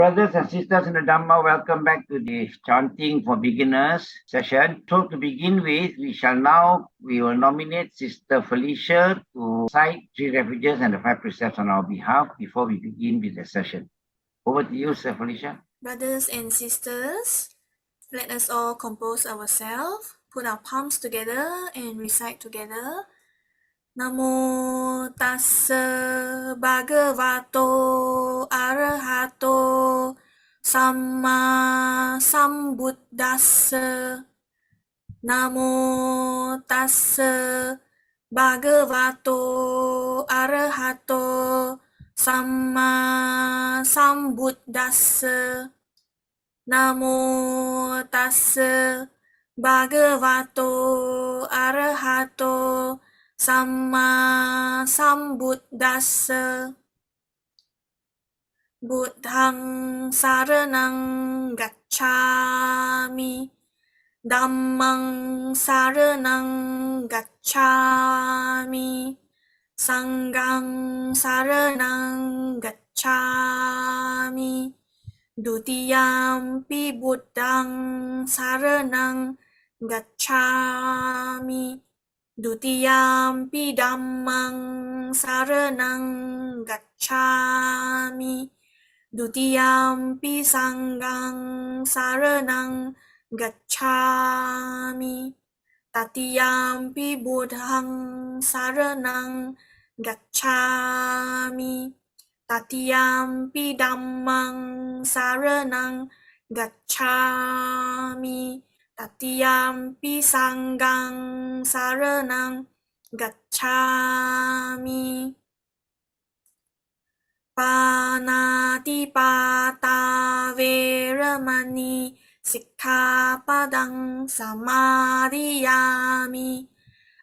Brothers and sisters in the Dhamma, welcome back to the Chanting for Beginners session. So to begin with, we will nominate Sister Felicia to recite 3 refuges and the 5 precepts on our behalf before we begin with the session. Over to you, Sister Felicia. Brothers and sisters, let us all compose ourselves, put our palms together and recite together. Namo tassa bhagavato arahato samma sambuddhassa. Namo tassa bhagavato arahato samma sambuddhassa. Namo tassa bhagavato arahato samma sambuddhassa. Buddhang saranang gacchami. Dhammang saranang gacchami. Sanghang saranang gacchami. Dutiyampi buddhang saranang gacchami. Dutiyampi dhammang saranang gacchami. Dutiyampi sanghang saranang gacchami. Tatiyampi buddhang saranang gacchami. Tatiyampi dhammang saranang gacchami. Tatiyampi sanghang saranang gacchami. Panatipata veramani sikkhapadang samadhiyami.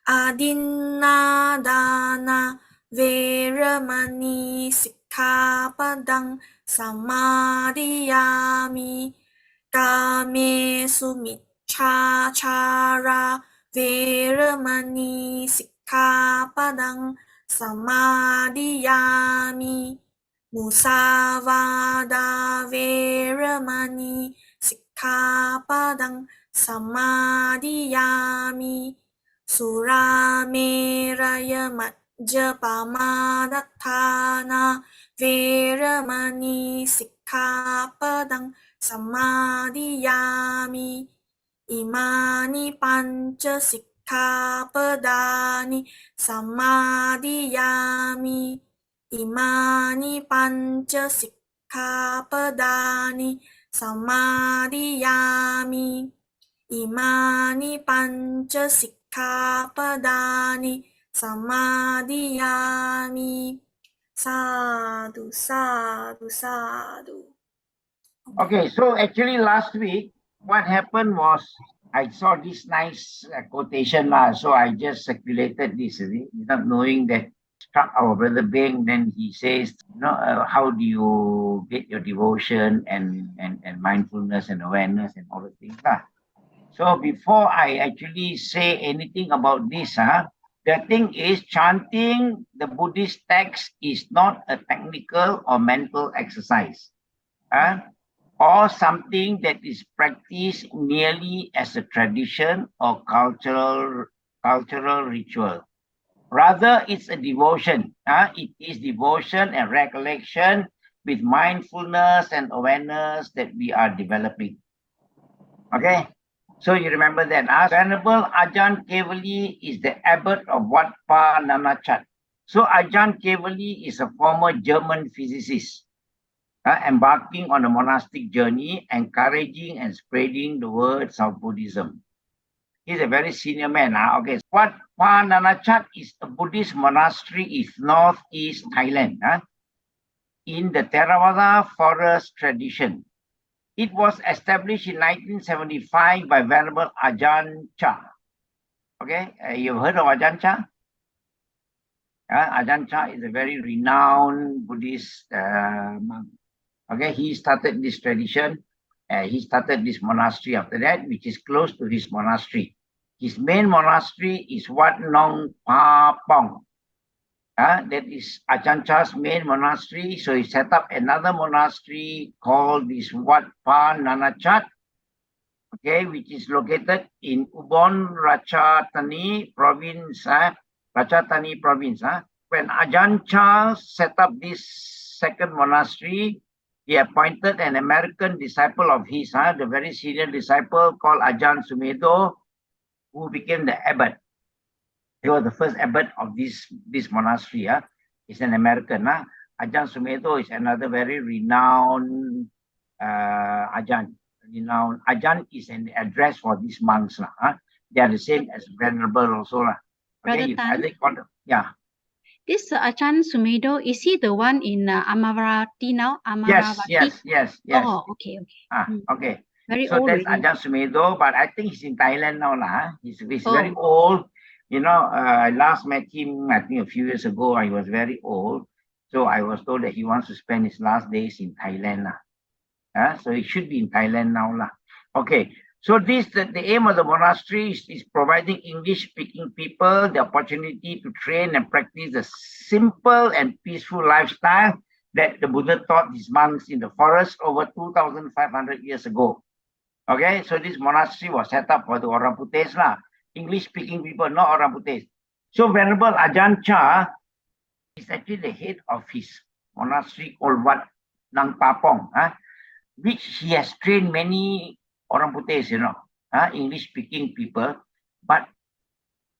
Adinnadana veramani sikkhapadang samadhiyami. Kamesu miccācara veramani sikkhapadang samadhiyami. Musavada veramani sikkhapadang samadhiyami. Surameraya majjapamadattana veramani sikkhapadang samadhiyami. Imani panca sikkhapadani samadhiyami. Imani panca sikkhapadani samadhiyami. Imani panca sikkhapadani samadhiyami. Sadhu, sadhu, sadhu. Okay, so actually last week, what happened was I saw this nice quotation, so I just circulated this, without knowing that struck our brother Beng. Then he says, how do you get your devotion and mindfulness and awareness and all the things. So before I actually say anything about this, the thing is chanting the Buddhist text is not a technical or mental exercise, or something that is practiced merely as a tradition or cultural ritual. Rather, it's a devotion. It is devotion and recollection with mindfulness and awareness that we are developing. Okay, so you remember that. Venerable Ajahn Kevali is the abbot of Wat Pa Nanachat. So Ajahn Kevali is a former German physicist, embarking on a monastic journey, encouraging and spreading the words of Buddhism. He's a very senior man. Okay, Wat Pa Nanachat is a Buddhist monastery in northeast Thailand, in the Theravada forest tradition. It was established in 1975 by Venerable Ajahn Chah. Okay, you've heard of Ajahn Chah? Ajahn Chah is a very renowned Buddhist monk. Okay, he started this tradition. He started this monastery after that, which is close to his monastery. His main monastery is Wat Nong Pa Pong. That is Ajahn Chah's main monastery. So he set up another monastery called this Wat Pa Nanachat, okay, which is located in Ubon Ratchathani province. Ratchathani province. When Ajahn Chah set up this second monastery, he appointed an American disciple of his, the very senior disciple called Ajahn Sumedho, who became the abbot. He was the first abbot of this monastery. He's an American. Ajahn Sumedho is another very renowned Ajahn. Renowned Ajahn is an address for these monks. They are the same as Venerable also. Brother Tan, yeah. This Ajahn Sumedho, is he the one in Amaravati now? Yes. Oh, okay. Okay. Very so old. That's Ajahn Sumedho, but I think he's in Thailand now. He's very old. I last met him, I think a few years ago. He was very old. So I was told that he wants to spend his last days in Thailand. So he should be in Thailand now. Okay. So the aim of the monastery is providing English-speaking people the opportunity to train and practice a simple and peaceful lifestyle that the Buddha taught his monks in the forest over 2,500 years ago. Okay, so this monastery was set up for the Orang Putih, English-speaking people, not Orang Putih. So Venerable Ajahn Chah is actually the head of his monastery called Wat Nang Papong, which he has trained many Orang Putih, English-speaking people. But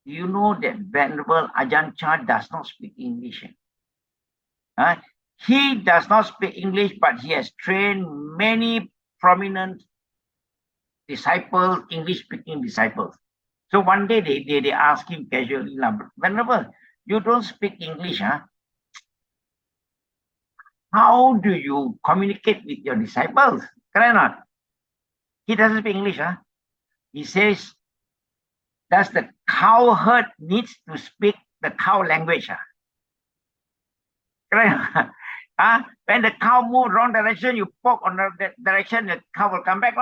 you know that Venerable Ajahn Chah does not speak English. He does not speak English, but he has trained many prominent disciples, English-speaking disciples. So one day they asked him casually, Venerable, you don't speak English, How do you communicate with your disciples? Correct or not? He doesn't speak English. He says, does the cow herd needs to speak the cow language? Correct? When the cow moves wrong direction, you poke on that direction, the cow will come back.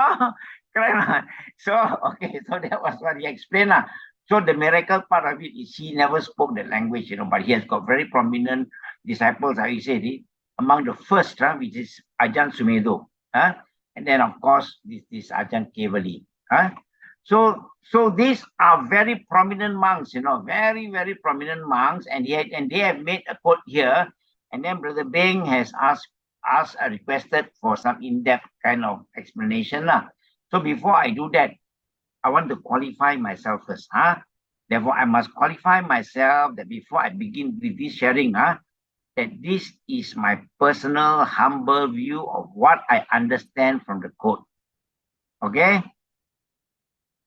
Correct? So that was what he explained. So the miracle part of it is he never spoke the language, but he has got very prominent disciples, how you said it, among the first, which is Ajahn Sumedho. And then, of course, this Ajahn Kevali. So these are very prominent monks, very, very prominent monks. And they have made a quote here. And then Brother Beng has requested for some in-depth kind of explanation. So before I do that, I want to qualify myself first. Therefore, I must qualify myself that before I begin with this sharing, that this is my personal, humble view of what I understand from the quote. Okay?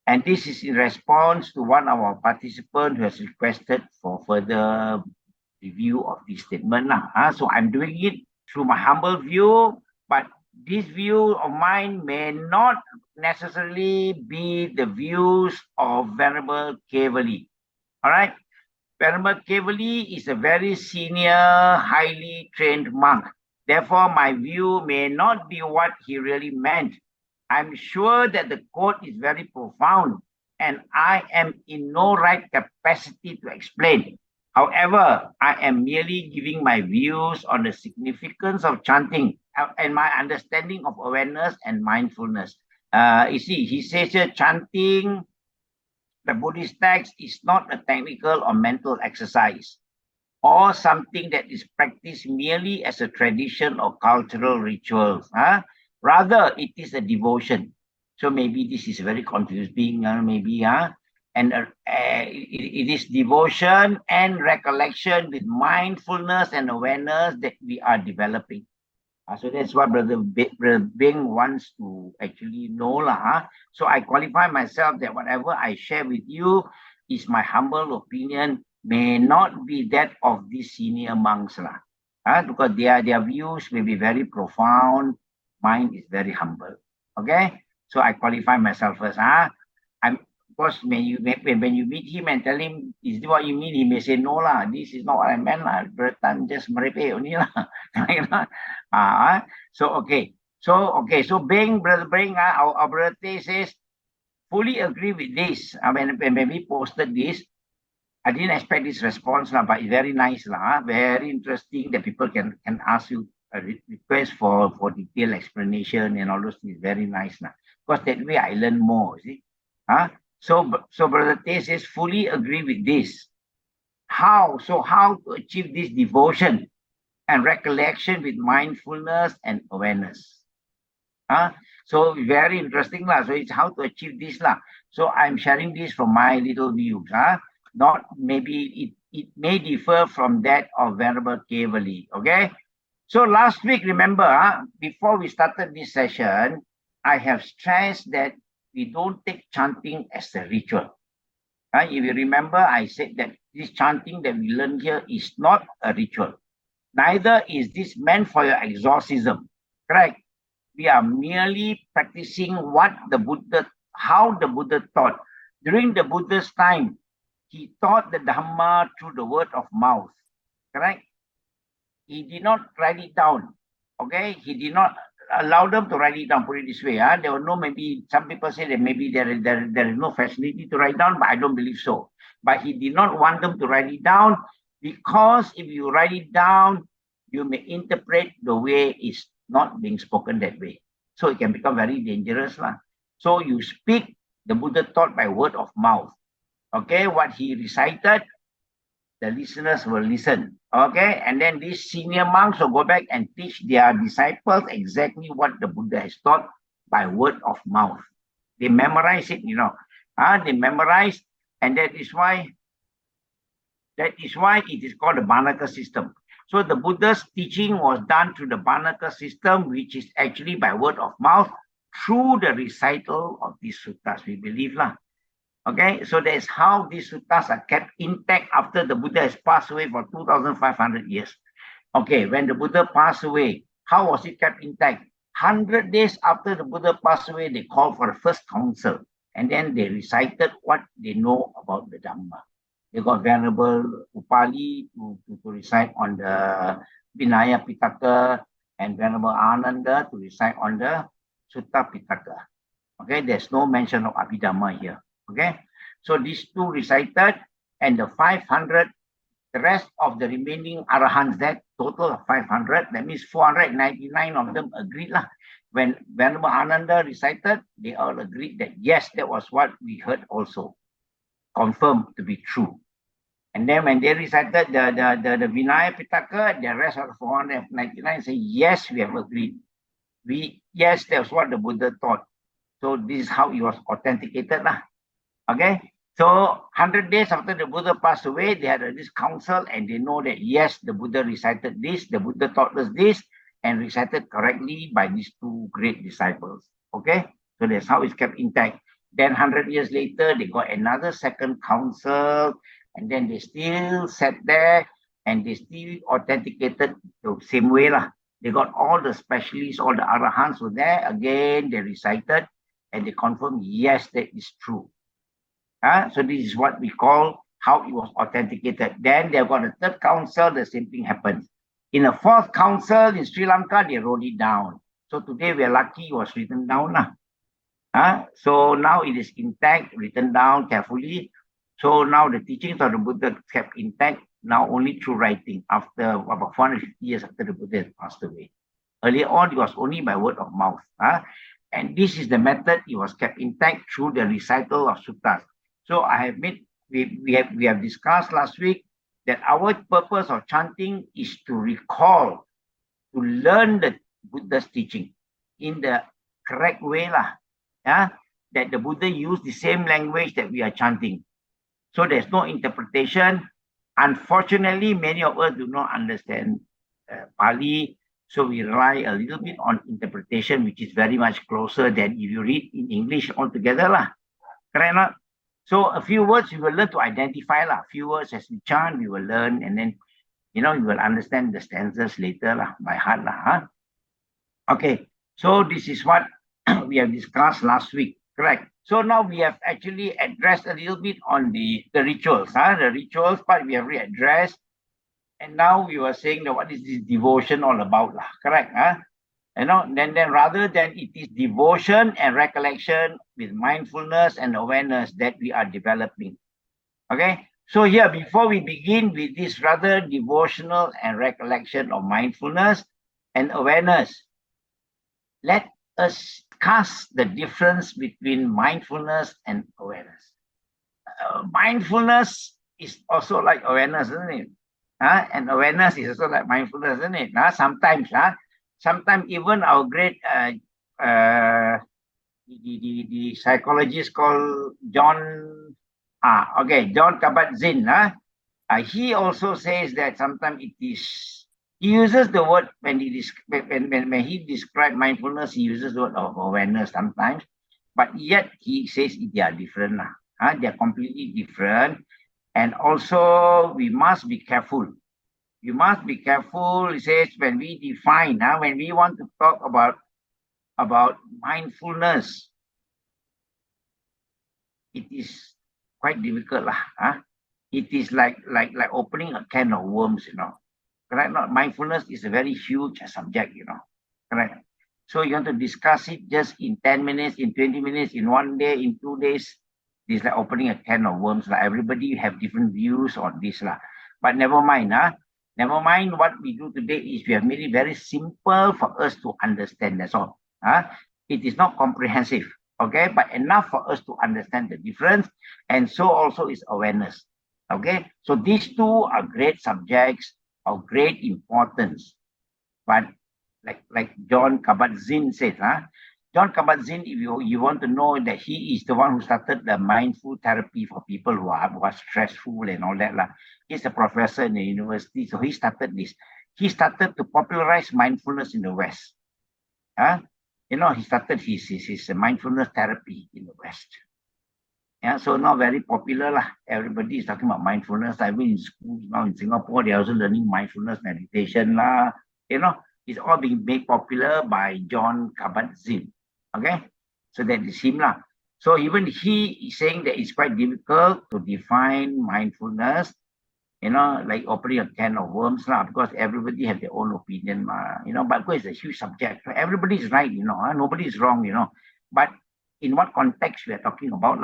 And this is in response to one of our participants who has requested for further review of this statement. So I'm doing it through my humble view, but this view of mine may not necessarily be the views of Venerable Kevali. All right? Venerable Kevali is a very senior, highly trained monk. Therefore, my view may not be what he really meant. I'm sure that the quote is very profound, and I am in no right capacity to explain. However, I am merely giving my views on the significance of chanting and my understanding of awareness and mindfulness. You see, he says here, chanting the Buddhist text is not a technical or mental exercise or something that is practiced merely as a tradition or cultural rituals. Rather, it is a devotion. So maybe this is very confusing, and it is devotion and recollection with mindfulness and awareness that we are developing. So that's what Brother Beng wants to actually know. So I qualify myself that whatever I share with you is my humble opinion, may not be that of these senior monks. Because their views may be very profound. Mine is very humble. Okay? So I qualify myself first. Of course, when you meet him and tell him, is this what you mean? He may say, no, this is not what I meant. Bertan just merepek only. So Beng, Brother Beng, our brother says, fully agree with this. When we posted this, I didn't expect this response, but it's very nice, very interesting that people can ask you a request for detailed explanation and all those things. Very nice, because that way I learn more. See, so Brother Tay says fully agree with this. How to achieve this devotion and recollection with mindfulness and awareness? So very interesting So it's how to achieve this So I'm sharing this from my little view. Not maybe it may differ from that of Venerable Kevali. Okay. So last week, remember, before we started this session, I have stressed that we don't take chanting as a ritual. If you remember, I said that this chanting that we learn here is not a ritual. Neither is this meant for your exorcism. Correct? We are merely practicing how the Buddha taught. During the Buddha's time, he taught the Dhamma through the word of mouth. Correct? He did not write it down. Okay? He did not allow them to write it down, put it this way. There were no, maybe some people say that maybe there is no facility to write down, but I don't believe so. But he did not want them to write it down, because if you write it down, you may interpret the way it's not being spoken that way. So it can become very dangerous. So you speak the Buddha taught by word of mouth. Okay, what he recited, the listeners will listen. Okay, and then these senior monks will go back and teach their disciples exactly what the Buddha has taught by word of mouth. They memorize it, they memorize, and that is why it is called the Banaka system. So the Buddha's teaching was done through the Banaka system, which is actually by word of mouth through the recital of these suttas, we believe. Okay, so that's how these suttas are kept intact after the Buddha has passed away for 2,500 years. Okay, when the Buddha passed away, how was it kept intact? 100 days after the Buddha passed away, they called for the first council, and then they recited what they know about the Dhamma. They got Venerable Upali to recite on the Vinaya Pitaka, and Venerable Ananda to recite on the Sutta Pitaka. Okay, there's no mention of Abhidhamma here. Okay, so these two recited, and the 500, the rest of the remaining Arahants, that total of 500, that means 499 of them agreed. When Venerable Ananda recited, they all agreed that yes, that was what we heard also, confirmed to be true. And then when they recited the Vinaya Pitaka, the rest of the 499 say, yes, we have agreed. Yes, that's what the Buddha taught. So this is how it was authenticated. Okay, so 100 days after the Buddha passed away, they had this council, and they know that yes, the Buddha recited this, the Buddha taught us this, and recited correctly by these two great disciples. Okay, so that's how it's kept intact. Then 100 years later, they got another second council, and then they still sat there, and they still authenticated the same way. They got all the specialists, all the Arahants were there. Again, they recited, and they confirmed, yes, that is true. So this is what we call how it was authenticated. Then they've got a third council, the same thing happens. In the fourth council in Sri Lanka, they wrote it down. So today we are lucky it was written down. So now it is intact, written down carefully. So now the teachings of the Buddha kept intact, now only through writing, after about 450 years after the Buddha had passed away. Earlier on, it was only by word of mouth. And this is the method, it was kept intact through the recital of suttas. So I have we have discussed last week that our purpose of chanting is to recall, to learn the Buddha's teaching in the correct way, that the Buddha used the same language that we are chanting. So there's no interpretation. Unfortunately, many of us do not understand Pali, so we rely a little bit on interpretation, which is very much closer than if you read in English altogether. Correct or not? So a few words we will learn to identify. A few words as we chant, we will learn, and then you will understand the stanzas later by heart. Okay, so this is what we have discussed last week. Correct. So now we have actually addressed a little bit on the rituals. The rituals part we have readdressed. And now we were saying that what is this devotion all about? Correct. Then rather than it is devotion and recollection with mindfulness and awareness that we are developing. Okay. So here, before we begin with this rather devotional and recollection of mindfulness and awareness, let us discuss the difference between mindfulness and awareness. Mindfulness is also like awareness, isn't it? And awareness is also like mindfulness, isn't it? Sometimes even our great the psychologist called John Kabat-Zinn, he also says that sometimes it is, he uses the word when he describes mindfulness, he uses the word of awareness sometimes, but yet he says they are different. They are completely different. And also we must be careful. You must be careful, he says, when we define, when we want to talk about mindfulness, it is quite difficult. It is like opening a can of worms, correct? Mindfulness is a very huge subject, correct? So you want to discuss it just in 10 minutes, in 20 minutes, in 1 day, in 2 days. It's like opening a can of worms. Everybody have different views on this. But never mind. Never mind, what we do today is we have made it very simple for us to understand. That's all. It is not comprehensive, okay? But enough for us to understand the difference. And so also is awareness. Okay, so these two are great subjects of great importance. But like John Kabat-Zinn said, John Kabat-Zinn, if you want to know that he is the one who started the mindful therapy for people who are stressful and all that. He's a professor in the university, so he started this. He started to popularize mindfulness in the West. He started his mindfulness therapy in the West. So now very popular. Everybody is talking about mindfulness. I mean, in schools now in Singapore, they're also learning mindfulness meditation. It's all being made popular by John Kabat-Zinn. Okay, so that is him. So even he is saying that it's quite difficult to define mindfulness, like opening a can of worms, because everybody has their own opinion, but it's a huge subject. So everybody is right, nobody is wrong, but in what context we are talking about?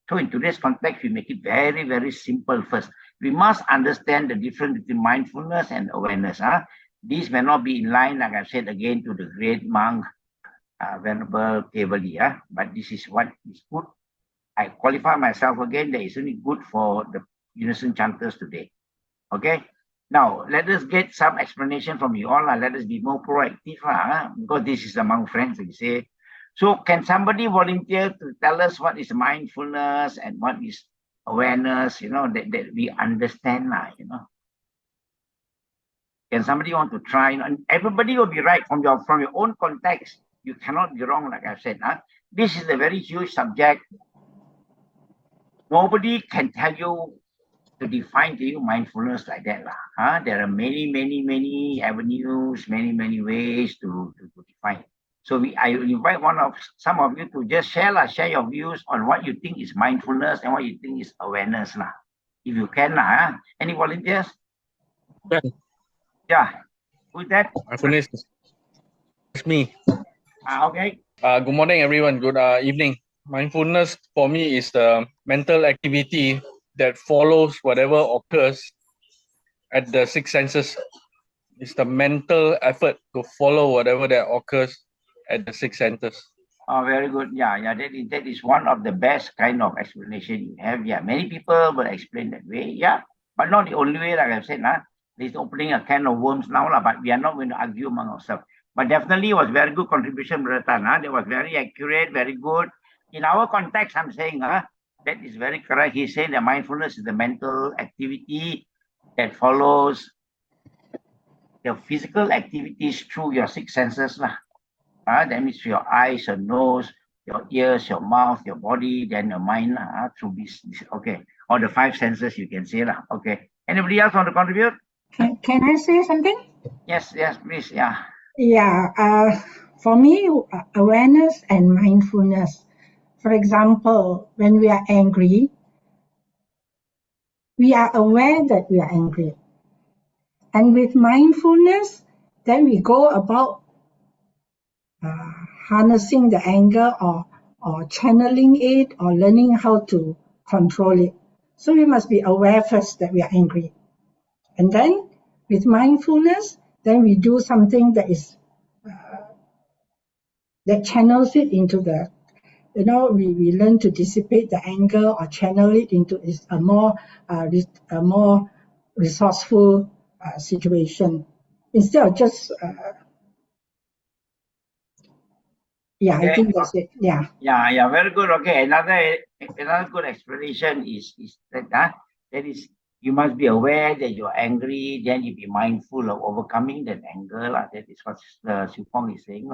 So in today's context, we make it very, very simple first. We must understand the difference between mindfulness and awareness. These may not be in line, like I said again, to the great monk, Venerable Kevali. But this is what is good. I qualify myself again that it's only good for the innocent chanters today. Okay. Now, let us get some explanation from you all. Let us be more proactive, because this is among friends, we say. So can somebody volunteer to tell us what is mindfulness and what is awareness, that we understand, Can somebody want to try? And everybody will be right from your own context. You cannot be wrong, like I said. This is a very huge subject. Nobody can tell you to define to you mindfulness like that. There are many, many, many avenues, many, many ways to define. So I invite some of you to just share your views on what you think is mindfulness and what you think is awareness. If you can. Any volunteers? Yeah. Who's that? Mindfulness. It's me. Okay. Good morning, everyone. Good evening. Mindfulness for me is the mental activity that follows whatever occurs at the six senses. It's the mental effort to follow whatever that occurs at the six senses. Oh, very good. Yeah. That is one of the best kind of explanation you have. Yeah, many people will explain that way. Yeah, but not the only way. Like I said, it's opening a can of worms now, but we are not going to argue among ourselves. But definitely was very good contribution, Brother Tan. That was very accurate, very good. In our context, I'm saying that is very correct. He said that mindfulness is the mental activity that follows the physical activities through your six senses. That means your eyes, your nose, your ears, your mouth, your body, then your mind through this. Okay, or the five senses, you can say. Okay. Anybody else want to contribute? Can I say something? Yes, please. Yeah. Yeah. For me, awareness and mindfulness. For example, when we are angry, we are aware that we are angry. And with mindfulness, then we go about harnessing the anger or channeling it or learning how to control it. So we must be aware first that we are angry. And then with mindfulness, then we do something that is that channels it into the, we learn to dissipate the anger or channel it into a more resourceful situation instead of just I think that's it. Yeah, very good. Okay, another good explanation is that that is, you must be aware that you're angry, then you be mindful of overcoming that anger. That is what Siu Fong is saying,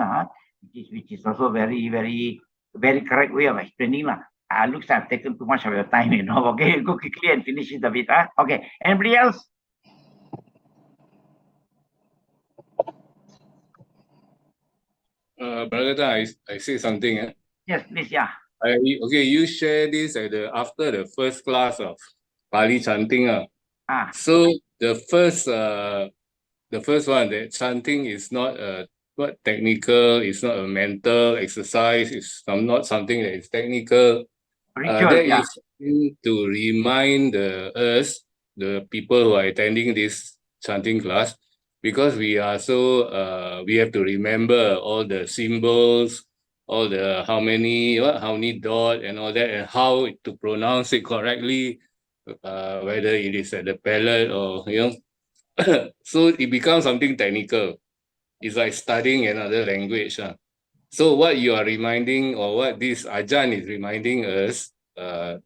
which is also very, very, very correct way of explaining. Looks like I've taken too much of your time, Okay, go quickly and finish it a bit. Okay, anybody else? Brother Tan, I say something. Yes, please, yeah. Okay, you share this after the first class of Pali chanting. So the first one, that chanting is not technical, it's not a mental exercise, it's not something that is technical. Ritual, that is to remind us, the people who are attending this chanting class, because we are we have to remember all the symbols, all the how many dot and all that, and how to pronounce it correctly, whether it is at the palate or so it becomes something technical. It's like studying another language. So what you are reminding, or what this Ajahn is reminding us,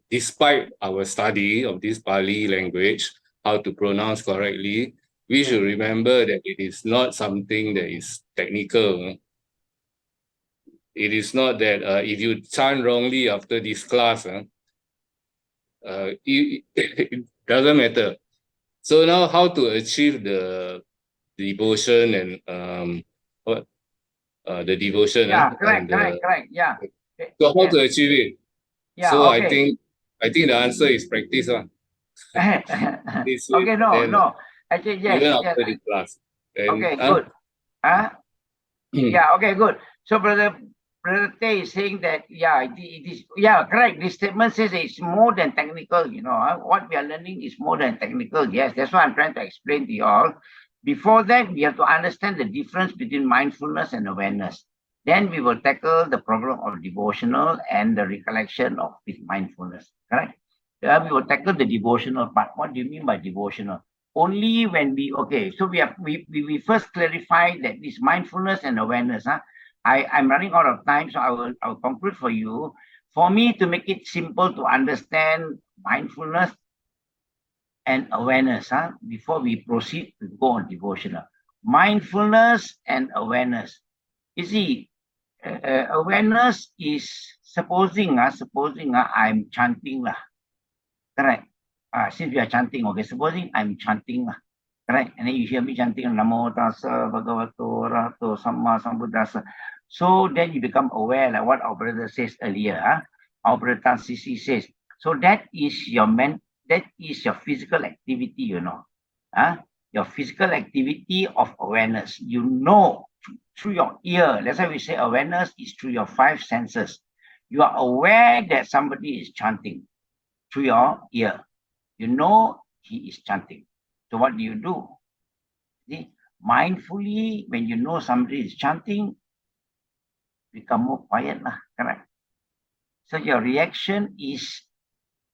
despite our study of this Pali language, how to pronounce correctly, we should remember that it is not something that is technical. It is not that if you chant wrongly after this class, it doesn't matter. So now, how to achieve the devotion and the devotion? Correct. Yeah. So how to achieve it? Yeah. So okay. I think the answer is practice. Okay, no. Actually, yes. Even after the class. Okay, good. Yeah, okay, good. So Brother Tay is saying that, it is, correct. This statement says it's more than technical, what we are learning is more than technical. Yes, that's what I'm trying to explain to you all. Before that, we have to understand the difference between mindfulness and awareness. Then we will tackle the problem of devotional and the recollection of with mindfulness, correct? We will tackle the devotional part. What do you mean by devotional? Only when so we first clarify that this mindfulness and awareness, I'm running out of time, so I'll conclude for you. For me, to make it simple to understand mindfulness and awareness, before we proceed to go on devotional. Mindfulness and awareness. You see, awareness is supposing I'm chanting correct. Since we are chanting, okay, supposing I'm chanting, correct, and then you hear me chanting Namo Tassa Bhagavato Arahato Samma Sambuddhassa. So then you become aware, like what our brother says earlier, our brother Tan Sisi says. So that is your physical activity, your physical activity of awareness. You know through your ear. That's why we say awareness is through your 5 senses. You are aware that somebody is chanting through your ear. You know he is chanting. So what do? See, mindfully, when you know somebody is chanting, become more quiet, correct? So your reaction is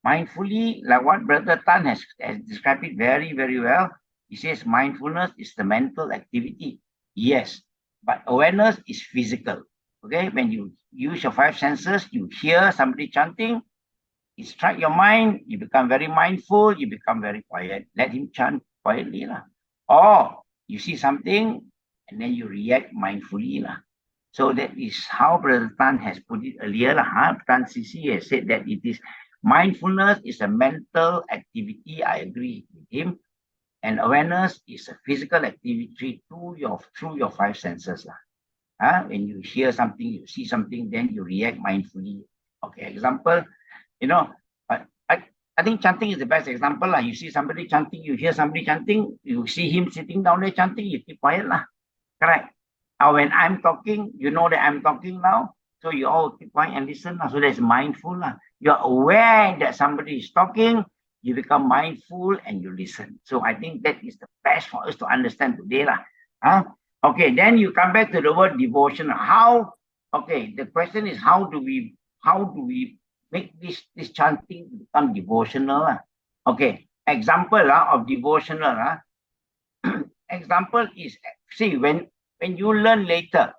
mindfully, like what Brother Tan has described it very, very well. He says mindfulness is the mental activity. Yes, but awareness is physical. Okay, when you use your 5 senses, you hear somebody chanting, it strikes your mind, you become very mindful, you become very quiet. Let him chant quietly. Or you see something and then you react mindfully. So that is how Brother Tan has put it earlier. Tan Sisi has said that it is mindfulness is a mental activity. I agree with him. And awareness is a physical activity through your 5 senses. When you hear something, you see something, then you react mindfully. Okay, example, I think chanting is the best example. You see somebody chanting, you hear somebody chanting, you see him sitting down there chanting, you keep quiet. Correct. When I'm talking, you know that I'm talking now, so you all keep quiet and listen. So that's mindful. You're aware that somebody is talking, You become mindful and you listen. So I think that is the best for us to understand today lah. Okay, then you come back to the word devotion. How? Okay, the question is how do we make this chanting become devotional? Okay, example of devotional. Example is, see, when you learn later,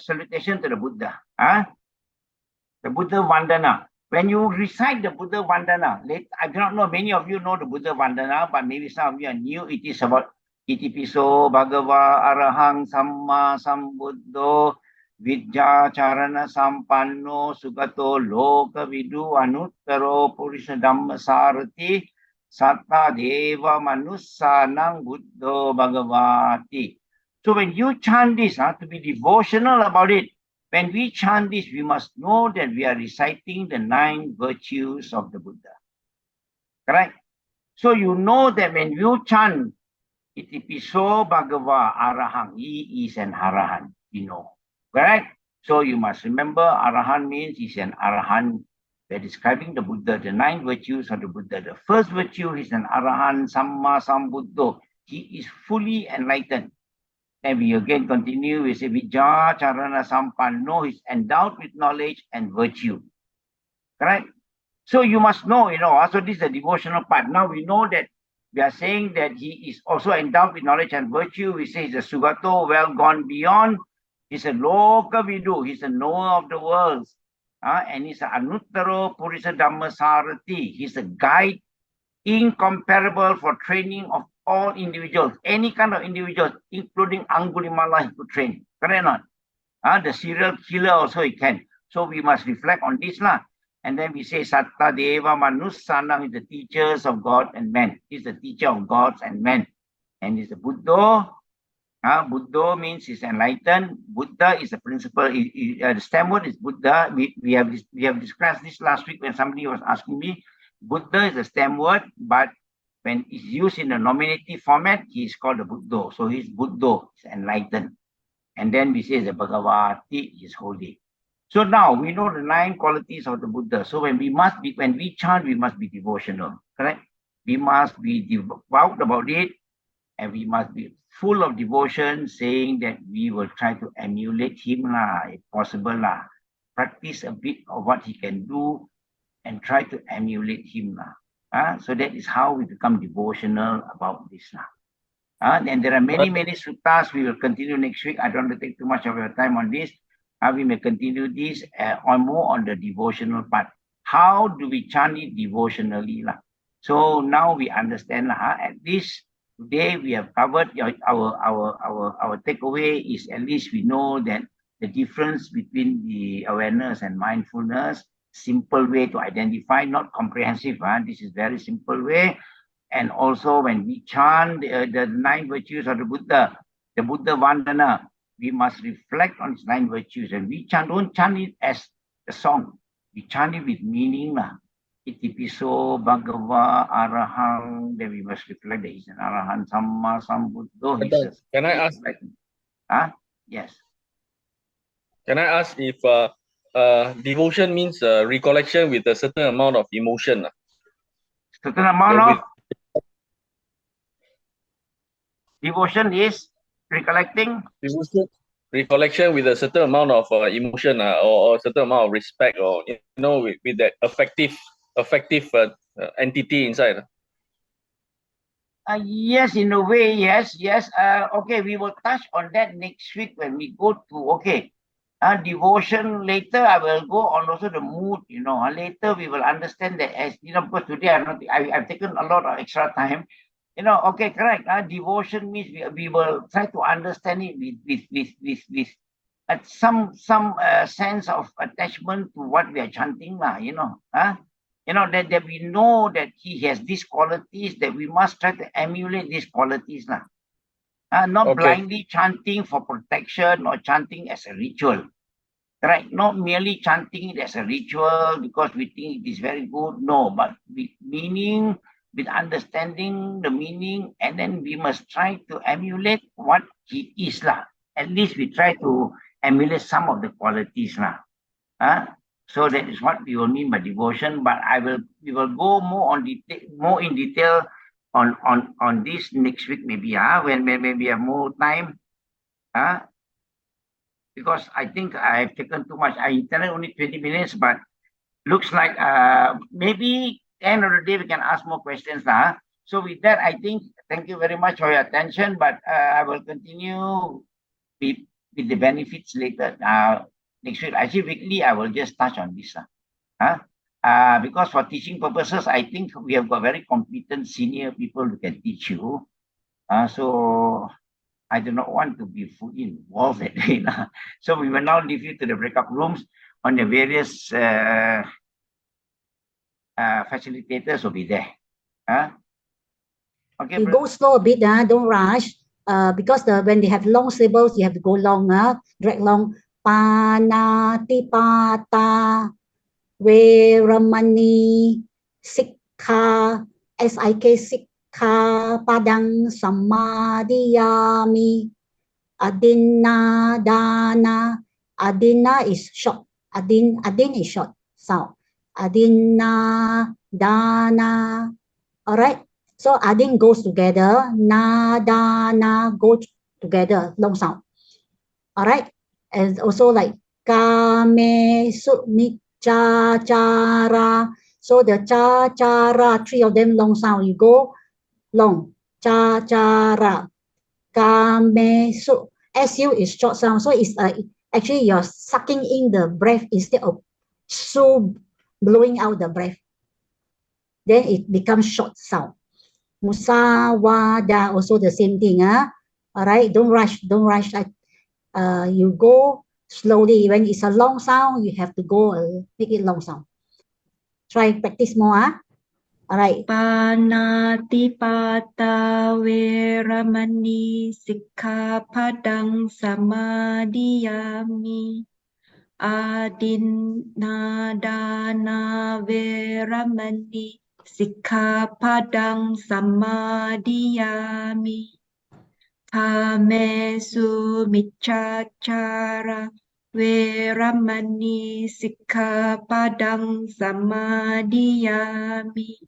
salutation to the Buddha, the Buddha Vandana. When you recite the Buddha Vandana, I do not know, many of you know the Buddha Vandana, but maybe some of you are new. It is about Itipiso Bhagava Arahang Samma Sambuddho Vidya Charana Sampanno Sugato Loka Vidu Anuttaro Purisa Dhamma Sarati Satta Deva Manussanang Buddho Bhagavati. So when you chant this, to be devotional about it, when we chant this, we must know that we are reciting the 9 virtues of the Buddha. Correct? So you know that when you chant Itipiso Bhagava Arahang, he is an Arahant, you know. Correct? So you must remember Arahant means he's an Arahant. We're describing the Buddha, the 9 virtues of the Buddha. The first virtue is an Arahant Samma Sambuddho. He is fully enlightened. And we again continue, we say Vijja Charana Sampanno, is endowed with knowledge and virtue. Correct? So you must know, so this is the devotional part. Now we know that we are saying that he is also endowed with knowledge and virtue. We say he's a Sugato, well gone beyond. He's a Loka Vidu, he's a knower of the worlds. And he's a Anuttaro Purisa Dhamma Sarati. He's a guide incomparable for training of all individuals, any kind of individuals, including Angulimala, he could train. Correct or not? The serial killer also he can. So we must reflect on this lah. And then we say Satta Deva Manussanang is the teachers of God and men. He's the teacher of gods and men. And he's the Buddha. Buddha means he's enlightened. Buddha is the principle. The stem word is Buddha. We have discussed this last week when somebody was asking me. Buddha is the stem word, but when it's used in a nominative format, he is called a Buddha. So he's Buddha, he's enlightened. And then we say the Bhagavati is holy. So now we know the 9 qualities of the Buddha. So when we chant, we must be devotional. Correct? We must be devout about it, and we must be full of devotion, saying that we will try to emulate him if possible Practice a bit of what he can do and try to emulate him So that is how we become devotional about this And there are many suttas. We will continue next week. I don't want to take too much of your time on this. We may continue this more on the devotional part. How do we chant it devotionally So now we understand at least today we have covered our takeaway is at least we know that the difference between the awareness and mindfulness. Simple way to identify, not comprehensive. This is very simple way. And also when we chant the 9 virtues of the Buddha Vandana, we must reflect on its 9 virtues. And we don't chant it as a song. We chant it with meaning. Itipiso Bhagava Arahang. Then we must reflect that he's an Arahant Samma Sambuddho. Can I ask? Yes. Can I ask if devotion means recollection with a certain amount of emotion? Certain amount of devotion is recollecting? Recollection with a certain amount of emotion or a certain amount of respect, or with that affective entity inside. Yes, in a way, yes. Okay, we will touch on that next week when we go to devotion. Later I will go on also the mood, later we will understand that as because today I've taken a lot of extra time, okay, correct. Devotion means we will try to understand it with some sense of attachment to what we are chanting that we know that he has these qualities, that we must try to emulate these qualities not blindly chanting for protection or chanting as a ritual. Right? Not merely chanting it as a ritual because we think it is very good. No, but with meaning, with understanding the meaning, and then we must try to emulate what he is At least we try to emulate some of the qualities So that is what we will mean by devotion. But we will go more in detail on this next week maybe. When we have more time. Because I think I've taken too much. I intended only 20 minutes, but looks like maybe end of the day we can ask more questions. So with that, I think thank you very much for your attention, but I will continue with the benefits later. Next week, actually weekly, I will just touch on this. Because for teaching purposes, I think we have got very competent senior people who can teach you. So I do not want to be fully involved that way. So we will now leave you to the breakout rooms on the various facilitators will be there. Okay. You go slow a bit, don't rush. Because when they have long syllables, you have to go long, drag long. Panatipata, Veramani, Sikha, S-I-K, Sikha, Padang, Samadhiyami, Adina, Dana. Adina is short. Adin is short sound. Adina, Dana. All right. So adin goes together. Na, dana go together. Long sound. All right. And also like kame, sumi, cha, chara. So the cha, chara, three of them long sound. You go long. Cha, chara. Kame, su. SU is short sound. So it's actually you're sucking in the breath instead of su blowing out the breath. Then it becomes short sound. Musawada, also the same thing. All right, don't rush. You go slowly. When it's a long sound, you have to go make it long sound. Try practice more. All right. Panatipata Veramani Sikkhapadang Samadhiyami Adinadana Veramani Sikkhapadang Samadhiyami Kamesu Michachara Veramani Sikkhapadang Samadhiyami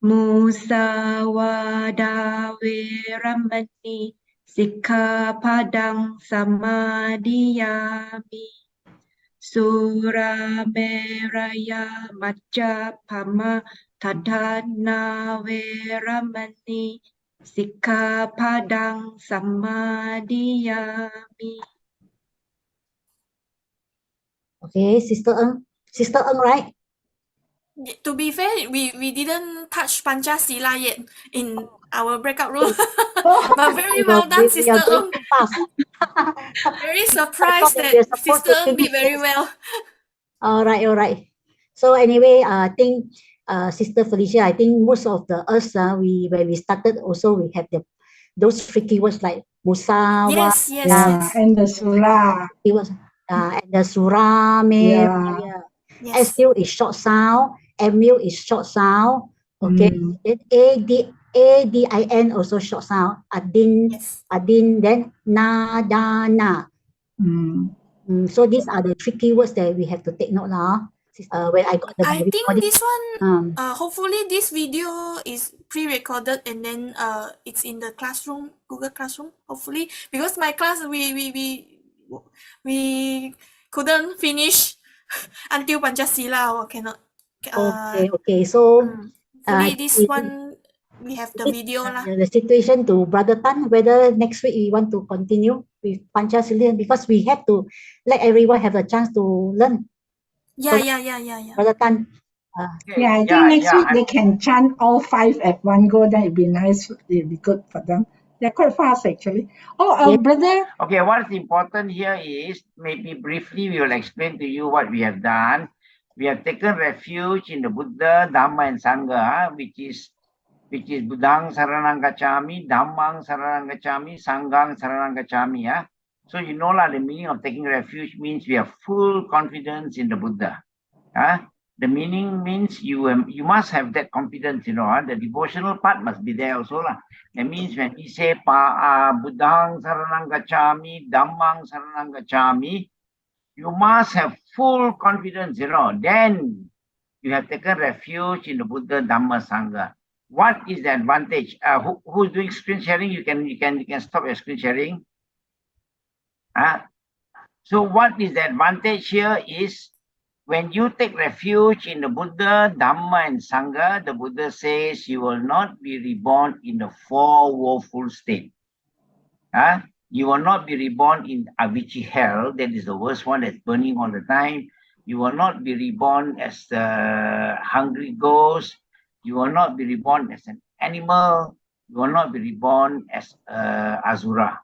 Musawada Veramani Sikkhapadang Samadhiyami Surameraya Majjapama Tadana Veramani Sikkhapadang Samadhiyami. Okay, Sister Eng, right? To be fair, we didn't touch Panchasila yet in our breakout room. But very well done, Sister Eng. Very surprised that Sister Eng did very well. All right. So anyway, I think Sister Felicia, I think most of us when we started also we have those tricky words like musawa. Yes. And the surah. And the surah. Yeah. Yes. SU is short sound, MU is short sound. Okay. Then ADIN also short sound. Adin, then na, da, na. So these are the tricky words that we have to take note now. When I got I think this one, hopefully this video is pre-recorded and then it's in the classroom, Google Classroom, hopefully, because my class we couldn't finish until Panchasila or cannot. Okay. So hopefully this one we have the video lah. The situation to Brother Tan, whether next week we want to continue with Panchasila because we have to let everyone have a chance to learn. Yeah. Brother Tan. I think next week they can chant all 5 at one go. Then it'd be nice. It'd be good for them. They're quite fast actually. Brother. Okay, what is important here is maybe briefly we will explain to you what we have done. We have taken refuge in the Buddha, Dhamma, and Sangha, which is Buddhang Saranang Gacchami, Dhammang Saranang Gacchami, Sanghang Saranang Gacchami. So you know the meaning of taking refuge means we have full confidence in the Buddha. The meaning means you must have that confidence, the devotional part must be there also. That means when we say Buddhang Saranang Gacchami, Dhammang Saranang Gacchami, You must have full confidence, then you have taken refuge in the Buddha, Dhamma, Sangha. What is the advantage? Who's doing screen sharing? You can stop your screen sharing. So what is the advantage here is when you take refuge in the Buddha, Dhamma, and Sangha, the Buddha says you will not be reborn in the four woeful state. You will not be reborn in Avicii hell. That is the worst one that's burning all the time. You will not be reborn as a hungry ghost. You will not be reborn as an animal. You will not be reborn as Asura.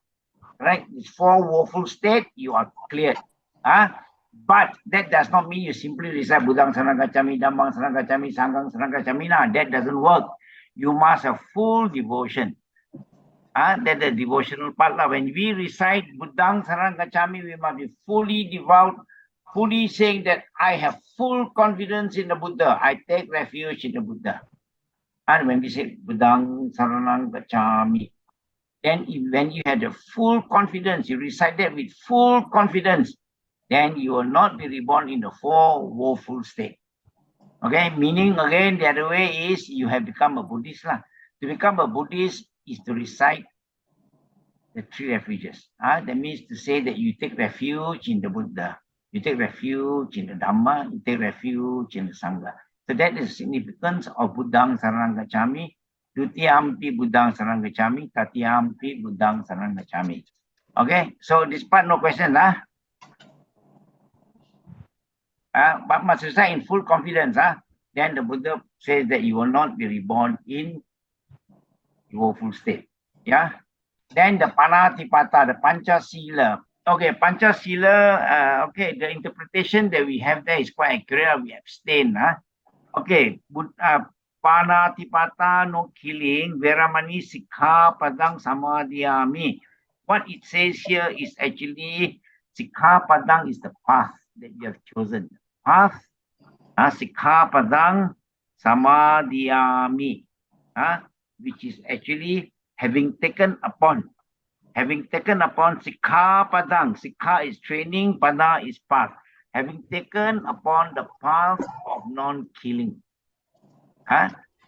Right? This four woeful state, you are cleared. But that does not mean you simply recite Buddhang Sarang Gacchami, Dhammang Sarang Gacchami, Sanghang Sarang Gacchami. That doesn't work. You must have full devotion. That's the devotional part. When we recite Buddhang Sarang Gacchami, we must be fully devout, fully saying that I have full confidence in the Buddha. I take refuge in the Buddha. And when we say Buddhang Sarang Gacchami, then when you have the full confidence, you recite that with full confidence, then you will not be reborn in the four woeful state. Okay, meaning again, the other way is you have become a Buddhist. To become a Buddhist is to recite the three refuges. That means to say that you take refuge in the Buddha, you take refuge in the Dhamma, you take refuge in the Sangha. So that is the significance of Buddhang Sarang Gacchami. Dutiyampi Buddhang Sarang Gacchami, Tatiyampi Buddhang Sarang Gacchami. Okay, so this part no question. But must recite in full confidence. Then the Buddha says that you will not be reborn in woeful state. Yeah. Then the Panatipata, the Panchasila. Okay, Panchasila, okay, the interpretation that we have there is quite accurate. We abstain. Okay, Panatipata, no killing, Veramani, Sikha, Padang, Samadhyami. What it says here is actually Sikha Padang is the path that you have chosen. Path, Sikha Padang, Samadhyami, which is actually having taken upon Sikha Padang. Sikha is training, Pada is path. Having taken upon the path of non-killing.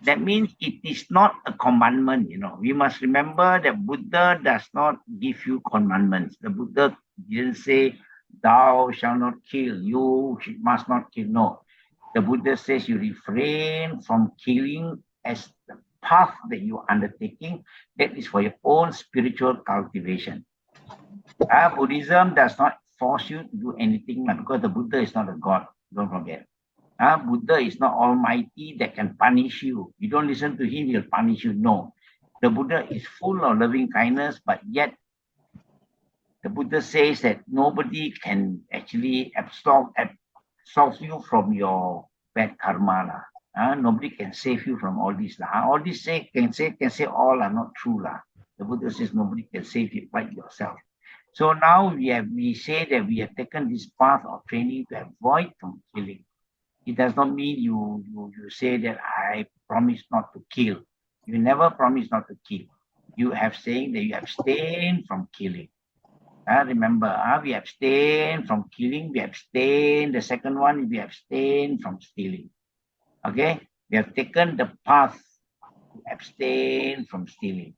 That means it is not a commandment, We must remember that Buddha does not give you commandments. The Buddha didn't say, thou shalt not kill, you must not kill. No. The Buddha says you refrain from killing as the path that you are undertaking. That is for your own spiritual cultivation. Buddhism does not force you to do anything because the Buddha is not a god. Don't forget. Buddha is not almighty that can punish you. You don't listen to him, he'll punish you. No. The Buddha is full of loving kindness, but yet the Buddha says that nobody can actually absolve you from your bad karma. Nobody can save you from all this. All this can say all are not true. The Buddha says nobody can save you but yourself. So now we say that we have taken this path of training to avoid from killing. It does not mean you say that I promise not to kill. You never promise not to kill. You have saying that you abstain from killing. Remember, we abstain from killing. We abstain. The second one, we abstain from stealing. Okay, we have taken the path to abstain from stealing.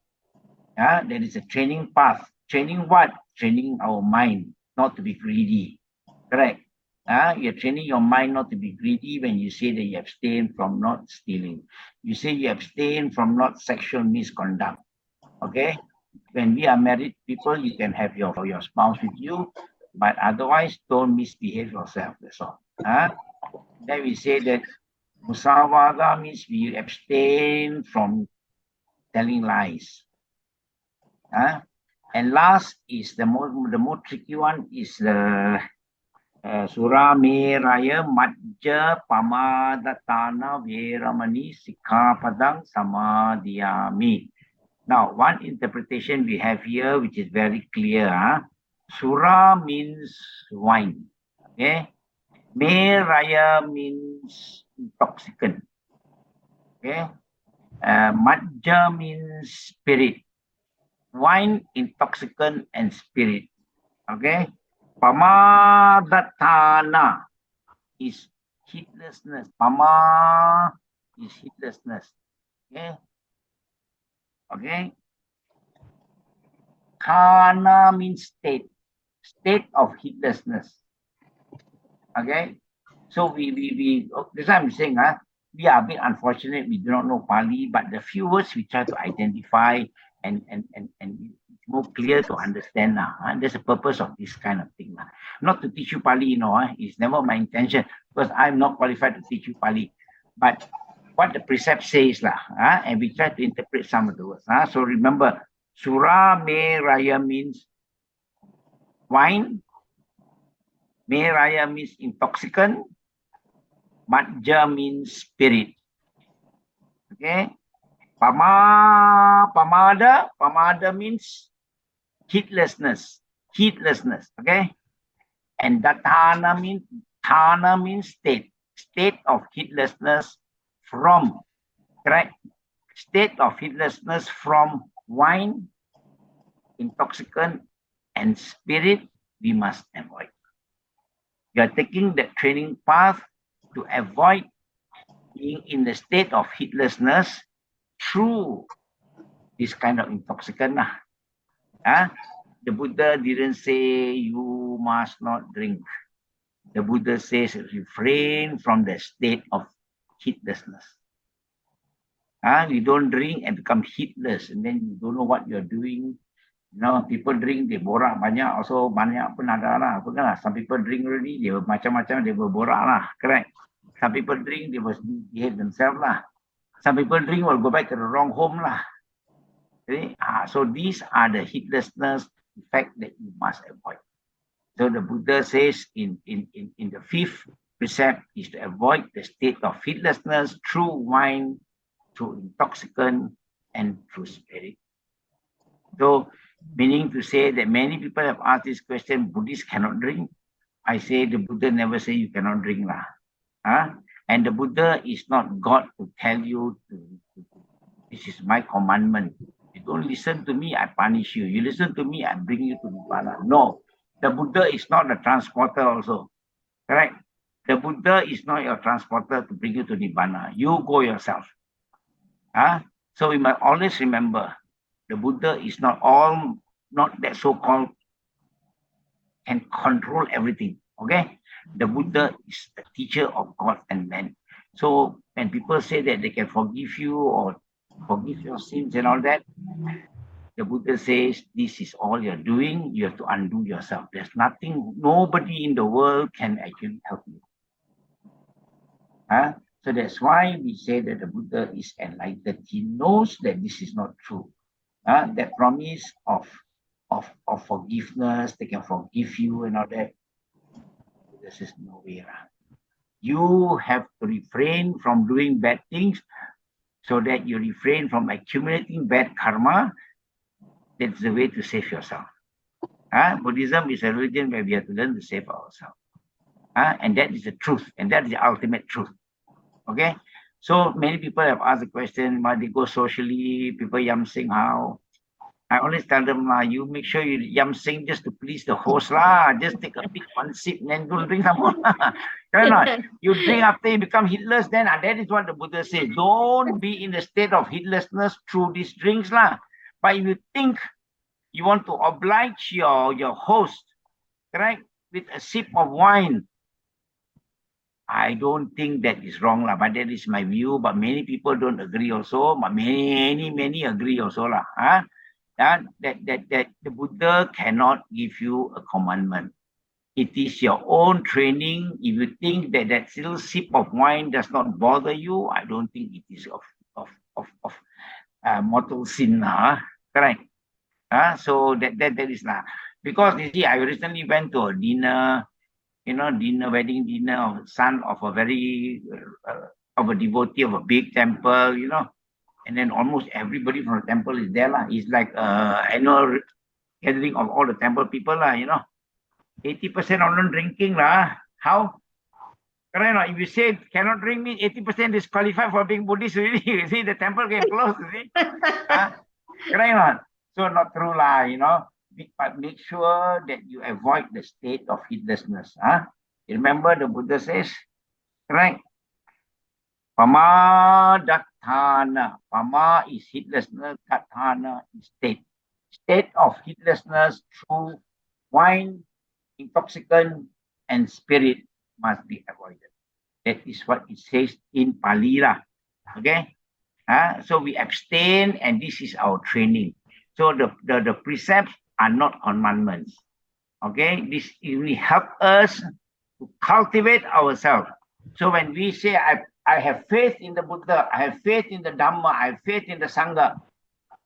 That is a training path. Training what? Training our mind not to be greedy. Correct. You're training your mind not to be greedy when you say that you abstain from not stealing. You say you abstain from not sexual misconduct. Okay? When we are married people, you can have your spouse with you, but otherwise don't misbehave yourself. That's all. Then we say that Musawada means we abstain from telling lies. And last is the more tricky one is the Surameraya Majja Pamadatana Veramani Sikhapadang Samadhyami. Now, one interpretation we have here, which is very clear. Sura means wine. Okay. Meraya means intoxicant. Okay. Majja means spirit. Wine, intoxicant, and spirit. Okay. Pamadatthana is heedlessness. Pama is heedlessness. Okay. Okay. Thana means state of heedlessness. Okay. So this I'm saying, we are a bit unfortunate. We do not know Pali, but the few words we try to identify and it's more clear to understand now. That's the purpose of this kind of thing. Not to teach you Pali, it's never my intention because I'm not qualified to teach you Pali. But what the precept says, and we try to interpret some of the words. So remember, Sura Me Raya means wine. Me Raya means intoxicant. Madja means spirit. Okay. Pamada means heedlessness. Okay. And Thana means state of heedlessness from, correct? State of heedlessness from wine, intoxicant, and spirit we must avoid. You are taking the training path to avoid being in the state of heedlessness through this kind of intoxicant. The Buddha didn't say you must not drink. The Buddha says refrain from the state of heedlessness. You don't drink and become heedless, and then you don't know what you're doing. People drink, they borak banyak, also banyak pun ada lah. Some people drink already, they will macam-macam, they will borak lah, correct? Some people drink, they will behave themselves lah. Some people drink will go back to the wrong home lah. Okay? So these are the heedlessness effect that you must avoid. So the Buddha says in the fifth precept is to avoid the state of heedlessness through wine, through intoxicant, and through spirit. So, meaning to say that many people have asked this question, Buddhists cannot drink. I say the Buddha never say you cannot drink lah. And the Buddha is not God to tell you, this is my commandment. You don't listen to me, I punish you. You listen to me, I bring you to Nibbana. No, the Buddha is not a transporter also. Correct? The Buddha is not your transporter to bring you to Nibbana. You go yourself. So we must always remember, the Buddha is not that so-called can control everything. Okay? The Buddha is the teacher of God and man. So when people say that they can forgive you or forgive your sins and all that, the Buddha says this is all you're doing, you have to undo yourself. There's nothing, nobody in the world can actually help you. So that's why we say that the Buddha is enlightened. He knows that this is not true. That promise of forgiveness, they can forgive you and all that. This is no way around. You have to refrain from doing bad things so that you refrain from accumulating bad karma. That's the way to save yourself. Buddhism is a religion where we have to learn to save ourselves. And that is the truth, and that is the ultimate truth. Okay? So many people have asked the question, why they go socially, people yam sing how? I always tell them, you make sure you yam sing just to please the host lah. Just take a big one sip and then don't drink some more. You drink after you become heedless, then that is what the Buddha says. Don't be in the state of heedlessness through these drinks lah. But if you think you want to oblige your host, correct, with a sip of wine, I don't think that is wrong lah, but that is my view. But many people don't agree also. But many agree also lah. That the Buddha cannot give you a commandment. It is your own training. If you think that little sip of wine does not bother you, I don't think it is of mortal sin lah. Correct. So that is lah. Because you see, I recently went to a dinner. Wedding dinner of son of a very of a devotee of a big temple, and then almost everybody from the temple is there lah. It's like annual gathering of all the temple people lah. 80% of them drinking lah. How? Correct? If you say cannot drink, means 80% disqualified for being Buddhist already. You see, the temple can close. You see? Correct? So not true lah. but make sure that you avoid the state of heedlessness. Remember the Buddha says, right? Pamadattana. Pama is heedlessness, dattana is state. State of heedlessness through wine, intoxicant, and spirit must be avoided. That is what it says in Pali lah. Okay? So we abstain, and this is our training. So the precepts are not commandments. Okay? This will help us to cultivate ourselves. So when we say, I have faith in the Buddha, I have faith in the Dhamma, I have faith in the Sangha,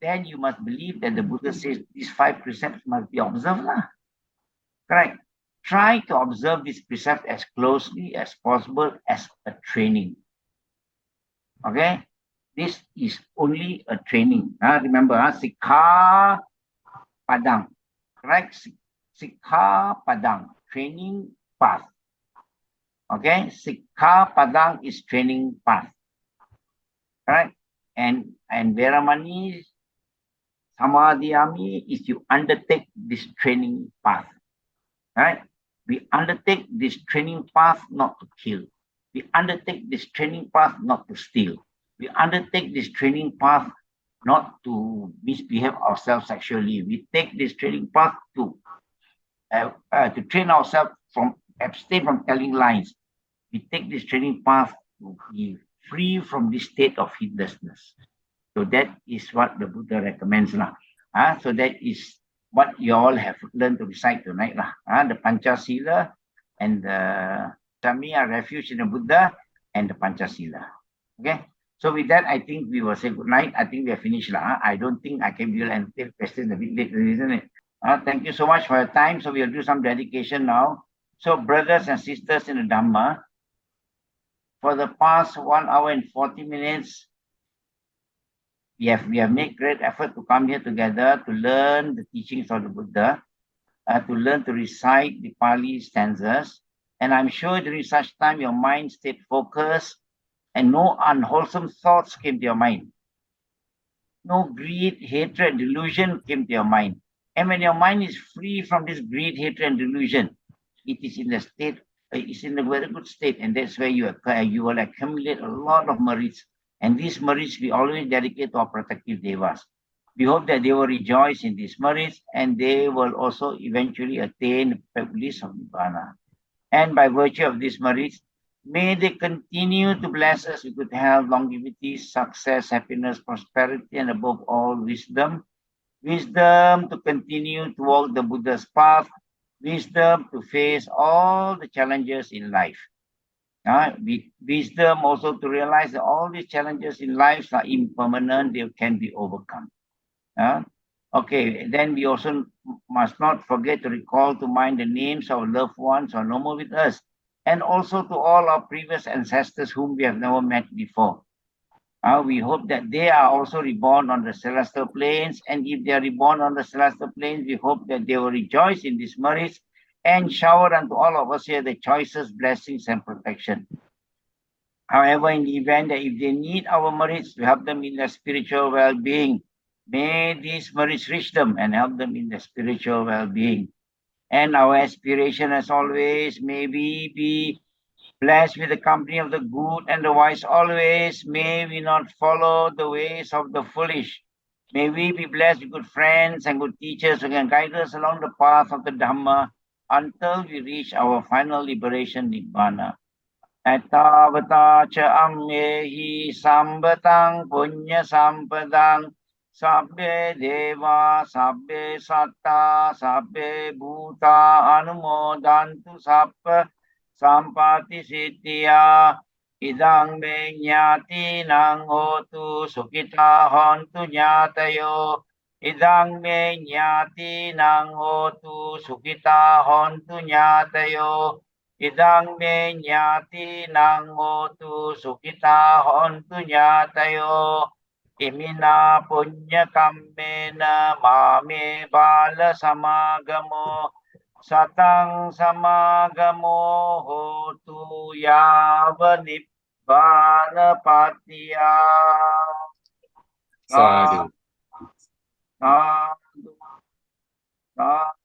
then you must believe that the Buddha says these 5 precepts must be observed lah. Correct? Try to observe these precepts as closely as possible as a training. Okay? This is only a training. Remember, Sikha Padang. Correct? Sikha Padang. Training path. Okay? Sikha Padang is training path. Right? And Veramani Samadhiyami is you undertake this training path. Right? We undertake this training path not to kill. We undertake this training path not to steal. We undertake this training path not to misbehave ourselves sexually. We take this training path to train ourselves from abstain from telling lies. We take this training path to be free from this state of heedlessness. So that is what the Buddha recommends lah. So that is what you all have learned to recite tonight lah. The Panchasila and the Samiya refuge in the Buddha and the Panchasila. Okay. So with that, I think we will say good night. I think we are finished lah. I don't think I can be able to answer questions a bit later, isn't it? Thank you so much for your time. So we'll do some dedication now. So brothers and sisters in the Dhamma, for the past 1 hour and 40 minutes, we have made great effort to come here together to learn the teachings of the Buddha, to learn to recite the Pali stanzas. And I'm sure during such time, your mind stayed focused and no unwholesome thoughts came to your mind. No greed, hatred, delusion came to your mind. And when your mind is free from this greed, hatred, and delusion, it is in the state, it's in a very good state. And that's where you will accumulate a lot of merits. And these merits we always dedicate to our protective devas. We hope that they will rejoice in these merits and they will also eventually attain the bliss of Nibbana. And by virtue of these merits, may they continue to bless us with good health, longevity, success, happiness, prosperity, and above all, wisdom. Wisdom to continue to walk the Buddha's path. Wisdom to face all the challenges in life. Wisdom also to realize that all these challenges in life are impermanent, they can be overcome. Okay, then we also must not forget to recall to mind the names of loved ones who are no more with us, and also to all our previous ancestors whom we have never met before. We hope that they are also reborn on the celestial planes, and if they are reborn on the celestial planes, we hope that they will rejoice in these merits and shower unto all of us here the choicest blessings and protection. However, in the event that if they need our merits to help them in their spiritual well-being, may these merits reach them and help them in their spiritual well-being. And our aspiration, as always, may we be blessed with the company of the good and the wise always. May we not follow the ways of the foolish. May we be blessed with good friends and good teachers who can guide us along the path of the Dhamma until we reach our final liberation, Nibbana. Etavata cha amyehi sambatang punya sampadang sabbe deva sabbe satta sabbe bhuta anumodantu sabba sampati siddhya idang me nyati nang hotu sukita hontu nyatayo idang me nyati nang hotu sukita hontu nyatayo idang me nyati nang hotu sukita hontu nyatayo imina punya kammena mame bala samagamo satang samagamo hotu yava nibbana patiya. Sadhu. Sadhu. Da,